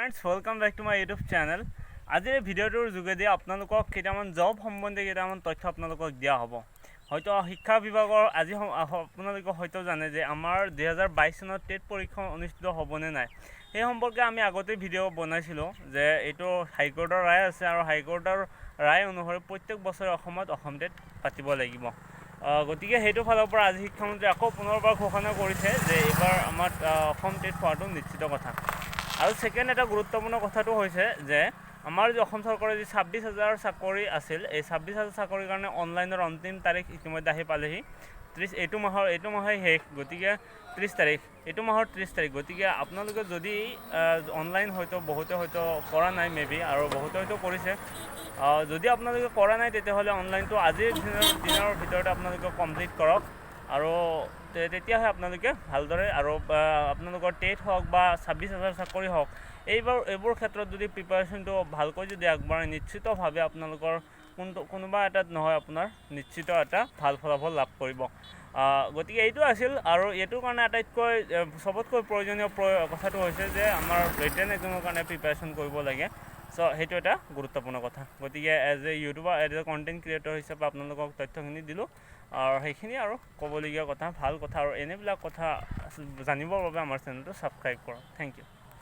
friends, welcome back to my YouTube channel. আজিৰ ভিডিঅ'টোৰ যোগেদি আপোনালোকক কেইটামান জব সম্বন্ধে কেইটামান তথ্য আপোনালোকক দিয়া হ'ব। হয়তো শিক্ষা বিভাগৰ আজি আপোনালোকে হয়তো জানে যে আমাৰ 2022 চনত টেট পৰীক্ষা অনুষ্ঠিত হ'বনে নাই এই সম্পৰ্কে আমি আগতে ভিডিঅ' বনাইছিলোঁ যে এইটো হাইকোৰ্টৰ ৰায় আছে আৰু হাইকোৰ্টৰ ৰায় অনুসৰি প্ৰত্যেক বছৰে অসমত অসম টেট পাতিব লাগিব। গতিকে সেইটো ফালৰ পৰা আজি শিক্ষামন্ত্ৰী আকৌ পুনৰবাৰ ঘোষণা কৰিছে যে এইবাৰ আমাৰ অসম টেট হোৱাটো নিশ্চিত কথা। আৰু সেকেন্ড এটা গুৰুত্বপূৰ্ণ কথাটো হৈছে যে আমাৰ যে অসম চৰকাৰৰ যে 26,000 চাকৰি আছিল এই 26,000 চাকৰিৰ কাৰণে অনলাইনৰ অন্তিম তাৰিখ ইতিমধ্যে আহি পালেহি। এইটো মাহৰ শেষ, গতিকে 30 তাৰিখ, এইটো মাহৰ 30 তাৰিখ। গতিকে আপোনালোকে যদি অনলাইন হয়তো বহুতে হয়তো কৰা নাই মেবি আৰু বহুতে হয়তো কৰিছে, যদি আপোনালোকে কৰা নাই তেতিয়াহ'লে অনলাইনটো আজিৰ দিনৰ ভিতৰতে আপোনালোকে কমপ্লিট কৰক আৰু তেতিয়াহে আপোনালোকে ভালদৰে আৰু আপোনালোকৰ টেট হওক বা 26,000 চাকৰি হওক এইবোৰ ক্ষেত্ৰত যদি প্ৰিপাৰেশ্যনটো ভালকৈ যদি আগবঢ়ায় নিশ্চিতভাৱে আপোনালোকৰ কোনোবা এটাত নহয় আপোনাৰ নিশ্চিত এটা ভাল ফলাফল লাভ কৰিব। গতিকে এইটো আছিল আৰু এইটোৰ কাৰণে আটাইতকৈ চবতকৈ প্ৰয়োজনীয় কথাটো হৈছে যে আমাৰ ৰিটেন এক্সামৰ কাৰণে প্ৰিপাৰেশ্যন কৰিব লাগে। চ' সেইটো এটা গুৰুত্বপূৰ্ণ কথা। গতিকে as a YouTuber as a content creator হিচাপে আপোনালোকক তথ্যখিনি দিলোঁ আৰু সেইখিনি আৰু ক'বলগীয়া কথা ভাল কথা আৰু এনেবিলাক কথা জানিবৰ বাবে আমাৰ চেনেলটো ছাবস্ক্ৰাইব কৰক। Thank U.